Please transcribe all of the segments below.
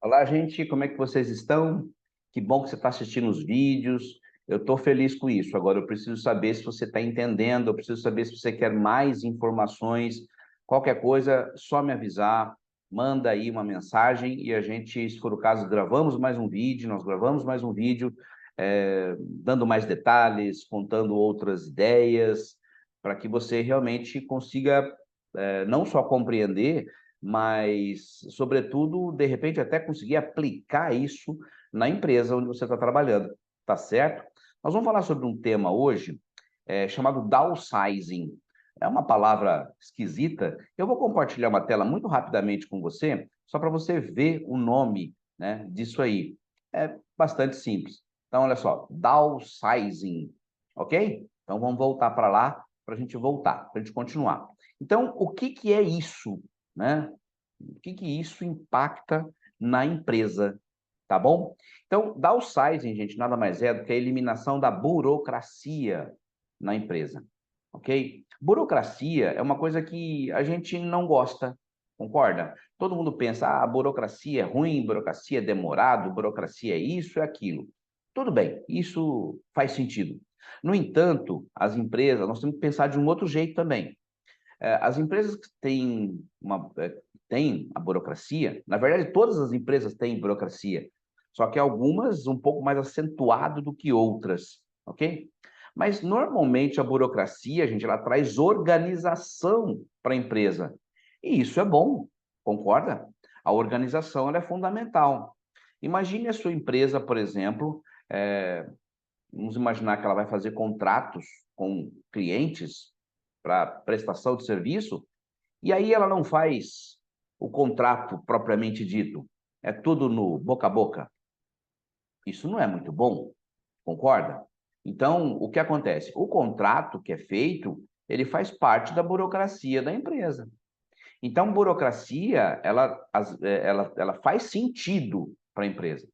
Olá, gente, como é que vocês estão? Que bom que você está assistindo os vídeos. Eu estou feliz com isso. Agora, eu preciso saber se você está entendendo, eu preciso saber se você quer mais informações. Qualquer coisa, só me avisar, manda aí uma mensagem e a gente, se for o caso, gravamos mais um vídeo, nós gravamos mais um vídeo, dando mais detalhes, contando outras ideias, para que você realmente consiga, não só compreender, mas, sobretudo, de repente, até conseguir aplicar isso na empresa onde você está trabalhando, tá certo? Nós vamos falar sobre um tema hoje chamado downsizing. É uma palavra esquisita. Eu vou compartilhar uma tela muito rapidamente com você, só para você ver o nome, né, disso aí. É bastante simples. Então, olha só, downsizing, ok? Então, vamos voltar para lá, para a gente voltar, para a gente continuar. Então, o que que é isso, né? O que que isso impacta na empresa, tá bom? Então, downsizing, gente, nada mais é do que a eliminação da burocracia na empresa, ok? Burocracia é uma coisa que a gente não gosta, concorda? Todo mundo pensa, ah, burocracia é ruim, burocracia é demorado, burocracia é isso, é aquilo. Tudo bem, isso faz sentido. No entanto, as empresas, nós temos que pensar de um outro jeito também. As empresas que têm a burocracia, na verdade, todas as empresas têm burocracia, só que algumas um pouco mais acentuado do que outras, ok? Mas normalmente a burocracia, gente, ela traz organização para a empresa. E isso é bom, concorda? A organização ela é fundamental. Imagine a sua empresa, por exemplo, vamos imaginar que ela vai fazer contratos com clientes para prestação de serviço, e aí ela não faz o contrato propriamente dito. É tudo no boca a boca. Isso não é muito bom, concorda? Então, o que acontece? O contrato que é feito, ele faz parte da burocracia da empresa. Então, burocracia, ela faz sentido para a empresa,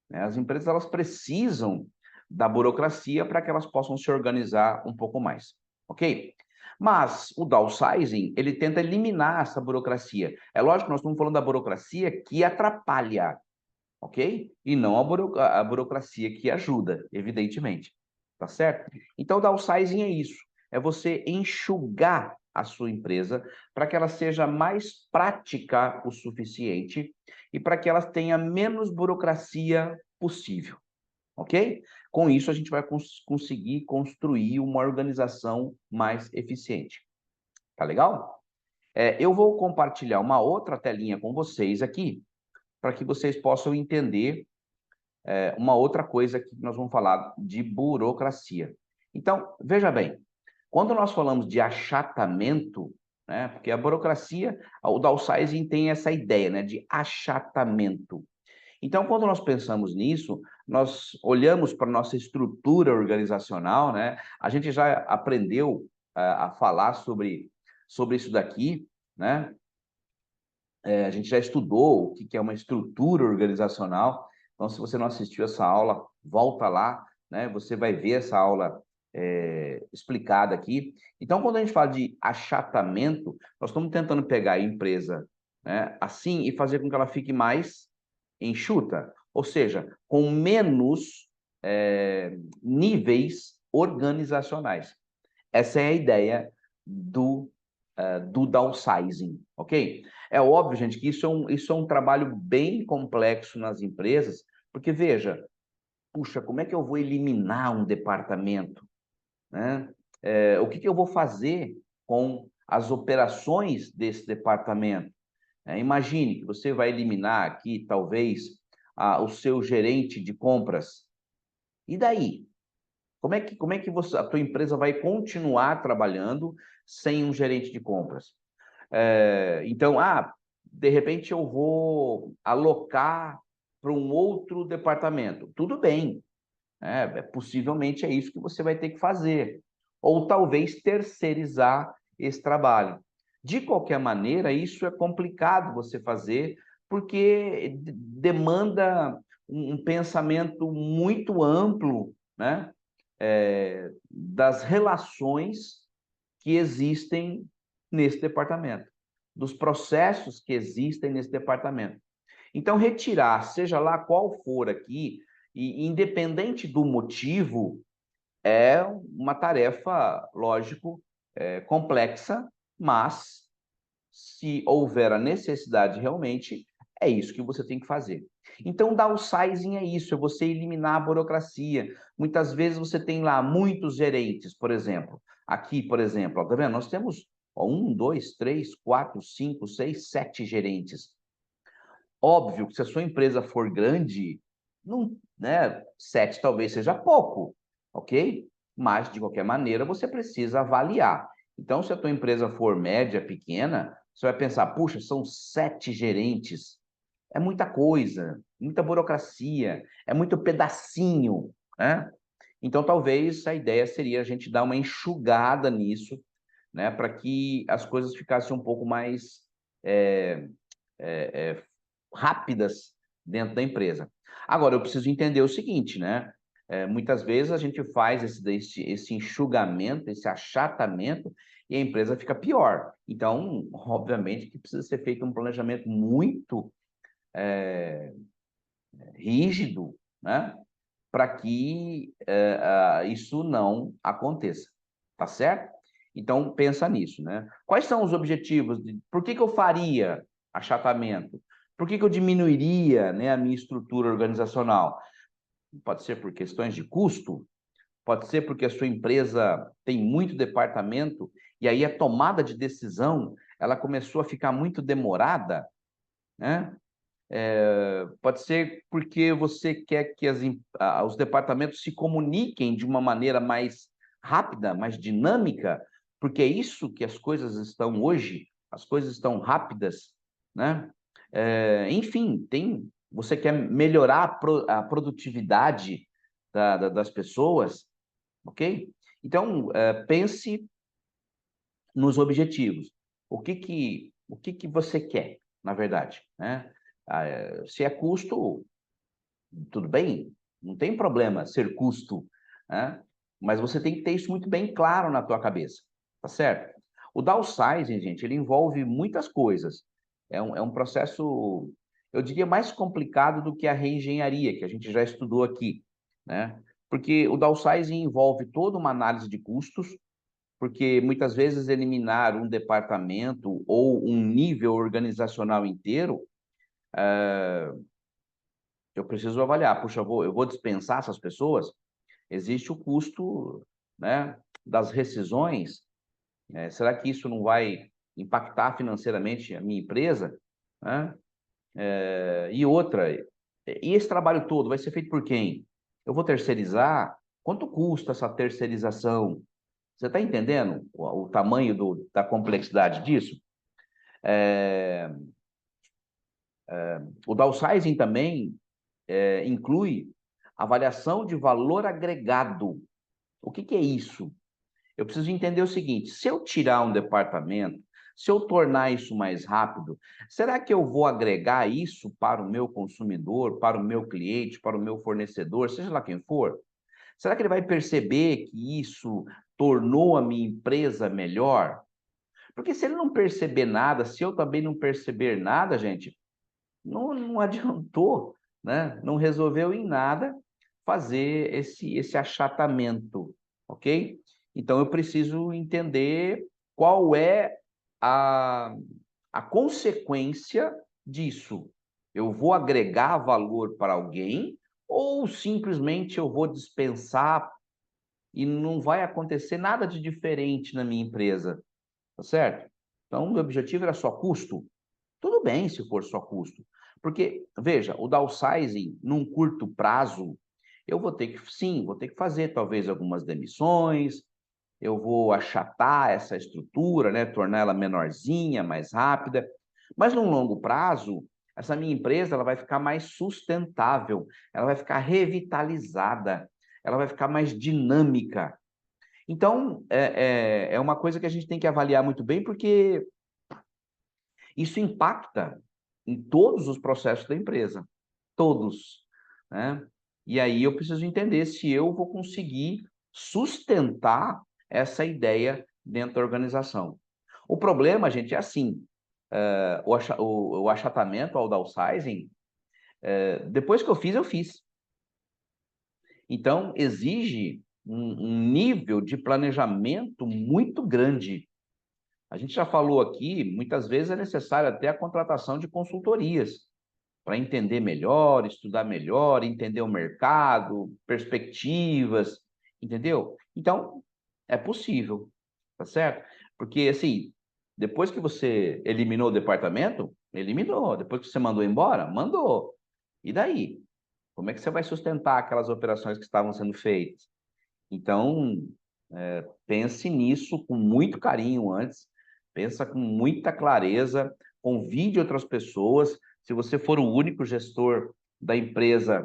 né? As empresas, elas precisam da burocracia para que elas possam se organizar um pouco mais, ok? Mas o downsizing, ele tenta eliminar essa burocracia. É lógico que nós estamos falando da burocracia que atrapalha, ok? E não a burocracia que ajuda, evidentemente, tá certo? Então, o downsizing é isso, é você enxugar a sua empresa para que ela seja mais prática o suficiente e para que ela tenha menos burocracia possível, ok? Com isso, a gente vai conseguir construir uma organização mais eficiente. Tá legal? Eu vou compartilhar uma outra telinha com vocês aqui, para que vocês possam entender uma outra coisa que nós vamos falar de burocracia. Então, veja bem, quando nós falamos de achatamento, né, porque a burocracia, o downsizing tem essa ideia, né, de achatamento. Então, quando nós pensamos nisso, nós olhamos para a nossa estrutura organizacional, né? A gente já aprendeu a falar sobre isso daqui, né? A gente já estudou o que que é uma estrutura organizacional. Então, se você não assistiu essa aula, volta lá, né? Você vai ver essa aula explicada aqui. Então, quando a gente fala de achatamento, nós estamos tentando pegar a empresa, né, assim e fazer com que ela fique mais enxuta, ou seja, com menos níveis organizacionais. Essa é a ideia do downsizing, ok? É óbvio, gente, que isso é um trabalho bem complexo nas empresas, porque, veja, puxa, como é que eu vou eliminar um departamento, né? O que que eu vou fazer com as operações desse departamento? Imagine que você vai eliminar aqui, talvez, o seu gerente de compras. E daí? Como é que a tua empresa vai continuar trabalhando sem um gerente de compras? Então, de repente eu vou alocar para um outro departamento. Tudo bem, possivelmente é isso que você vai ter que fazer. Ou talvez terceirizar esse trabalho. De qualquer maneira, isso é complicado você fazer, porque demanda um pensamento muito amplo, né? Das relações que existem nesse departamento, dos processos que existem nesse departamento. Então, retirar, seja lá qual for aqui, e independente do motivo, é uma tarefa, lógico, complexa, mas se houver a necessidade realmente, é isso que você tem que fazer. Então, downsizing é isso, é você eliminar a burocracia. Muitas vezes você tem lá muitos gerentes, por exemplo. Aqui, por exemplo, ó, tá vendo? Nós temos 1, 2, 3, 4, 5, 6, 7 gerentes. Óbvio que se a sua empresa for grande, não, né, 7 talvez seja pouco, ok? Mas, de qualquer maneira, você precisa avaliar. Então, se a tua empresa for média, pequena, você vai pensar, puxa, são 7 gerentes. É muita coisa, muita burocracia, é muito pedacinho, né? Então, talvez a ideia seria a gente dar uma enxugada nisso, né, para que as coisas ficassem um pouco mais é, rápidas dentro da empresa. Agora, eu preciso entender o seguinte, né? Muitas vezes a gente faz esse enxugamento, esse achatamento, e a empresa fica pior. Então, obviamente que precisa ser feito um planejamento muito rígido, né? Para que isso não aconteça, tá certo? Então, pensa nisso, né? Quais são os objetivos? Por que eu faria achatamento? Por que eu diminuiria, né, a minha estrutura organizacional? Pode ser por questões de custo, pode ser porque a sua empresa tem muito departamento e aí a tomada de decisão ela começou a ficar muito demorada, né? Pode ser porque você quer que os departamentos se comuniquem de uma maneira mais rápida, mais dinâmica, porque é isso que as coisas estão hoje, as coisas estão rápidas, né? Enfim, você quer melhorar a produtividade das pessoas, ok? Então, pense nos objetivos. O que que você quer, na verdade, né? Se é custo, tudo bem, não tem problema ser custo, né? Mas você tem que ter isso muito bem claro na tua cabeça, tá certo? O downsizing, gente, ele envolve muitas coisas. É um processo, eu diria, mais complicado do que a reengenharia, que a gente já estudou aqui, né? Porque o downsizing envolve toda uma análise de custos, porque muitas vezes eliminar um departamento ou um nível organizacional inteiro, eu preciso avaliar, puxa, eu vou dispensar essas pessoas? Existe o custo, né, das rescisões, será que isso não vai impactar financeiramente a minha empresa? Né? E outra, e esse trabalho todo vai ser feito por quem? Eu vou terceirizar? Quanto custa essa terceirização? Você está entendendo o tamanho da complexidade disso? O downsizing também inclui avaliação de valor agregado. O que é isso? Eu preciso entender o seguinte: se eu tirar um departamento, se eu tornar isso mais rápido, será que eu vou agregar isso para o meu consumidor, para o meu cliente, para o meu fornecedor, seja lá quem for? Será que ele vai perceber que isso tornou a minha empresa melhor? Porque se ele não perceber nada, se eu também não perceber nada, gente, não adiantou, né? Não resolveu em nada fazer esse achatamento, ok? Então eu preciso entender qual é a, a consequência disso. Eu vou agregar valor para alguém ou simplesmente eu vou dispensar e não vai acontecer nada de diferente na minha empresa, tá certo? Então, o meu objetivo era só custo. Tudo bem se for só custo. Porque, veja, o downsizing, num curto prazo, eu vou ter que, sim, vou ter que fazer talvez algumas demissões, eu vou achatar essa estrutura, né, tornar ela menorzinha, mais rápida. Mas num longo prazo, essa minha empresa ela vai ficar mais sustentável, ela vai ficar revitalizada, ela vai ficar mais dinâmica. Então, é uma coisa que a gente tem que avaliar muito bem, porque isso impacta em todos os processos da empresa, todos, né? E aí eu preciso entender se eu vou conseguir sustentar essa ideia dentro da organização. O problema, gente, é assim, o achatamento ao downsizing, Depois que eu fiz. Então, exige um nível de planejamento muito grande. A gente já falou aqui, muitas vezes é necessário até a contratação de consultorias para entender melhor, estudar melhor, entender o mercado, perspectivas, entendeu? Então, é possível, tá certo? Porque, assim, depois que você eliminou o departamento, eliminou. Depois que você mandou embora, mandou. E daí? Como é que você vai sustentar aquelas operações que estavam sendo feitas? Então, pense nisso com muito carinho antes, pensa com muita clareza, convide outras pessoas. Se você for o único gestor da empresa,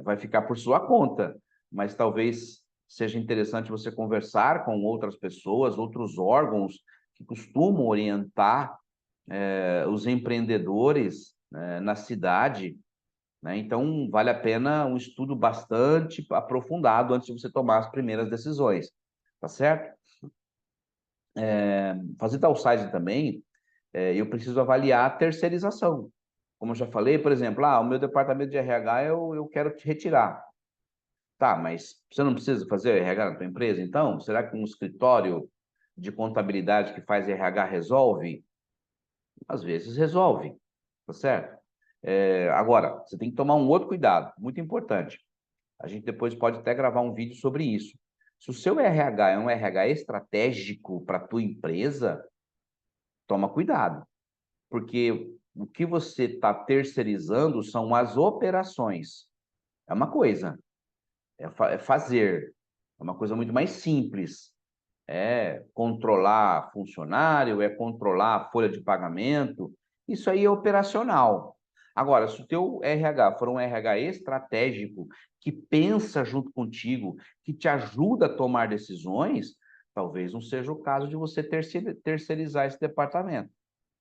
vai ficar por sua conta, mas talvez seja interessante você conversar com outras pessoas, outros órgãos que costumam orientar os empreendedores, na cidade, né? Então, vale a pena um estudo bastante aprofundado antes de você tomar as primeiras decisões, tá certo? Fazer downsizing também, eu preciso avaliar a terceirização. Como eu já falei, por exemplo, o meu departamento de RH eu quero te retirar. Tá, mas você não precisa fazer RH na tua empresa, então? Será que um escritório de contabilidade que faz RH resolve? Às vezes resolve, tá certo? Agora, você tem que tomar um outro cuidado, muito importante. A gente depois pode até gravar um vídeo sobre isso. Se o seu RH é um RH estratégico para a tua empresa, toma cuidado, porque o que você está terceirizando são as operações. É uma coisa, é fazer, é uma coisa muito mais simples. É controlar funcionário, é controlar a folha de pagamento, isso aí é operacional. Agora, se o teu RH for um RH estratégico, que pensa junto contigo, que te ajuda a tomar decisões, talvez não seja o caso de você terceirizar esse departamento,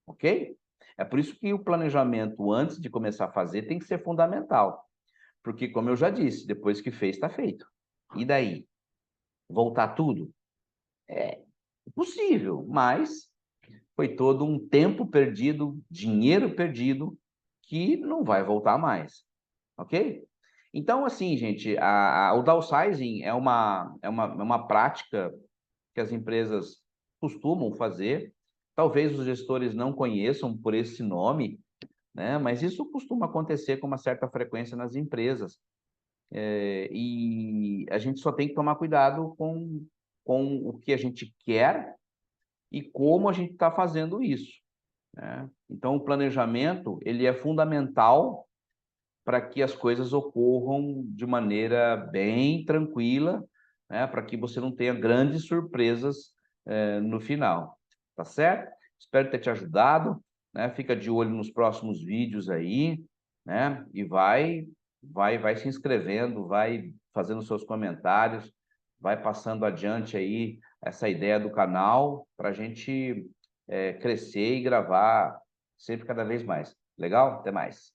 ok? É por isso que o planejamento, antes de começar a fazer, tem que ser fundamental. Porque, como eu já disse, depois que fez, está feito. E daí? Voltar tudo? É possível, mas foi todo um tempo perdido, dinheiro perdido, que não vai voltar mais, ok? Então, assim, gente, o downsizing é uma prática que as empresas costumam fazer. Talvez os gestores não conheçam por esse nome, né? Mas isso costuma acontecer com uma certa frequência nas empresas. E a gente só tem que tomar cuidado com o que a gente quer e como a gente está fazendo isso, né? Então, o planejamento ele é fundamental para que as coisas ocorram de maneira bem tranquila, né? Para que você não tenha grandes surpresas no final, tá certo? Espero ter te ajudado, né? Fica de olho nos próximos vídeos aí, né? E vai se inscrevendo, vai fazendo seus comentários, vai passando adiante aí essa ideia do canal para a gente crescer e gravar sempre cada vez mais. Legal? Até mais.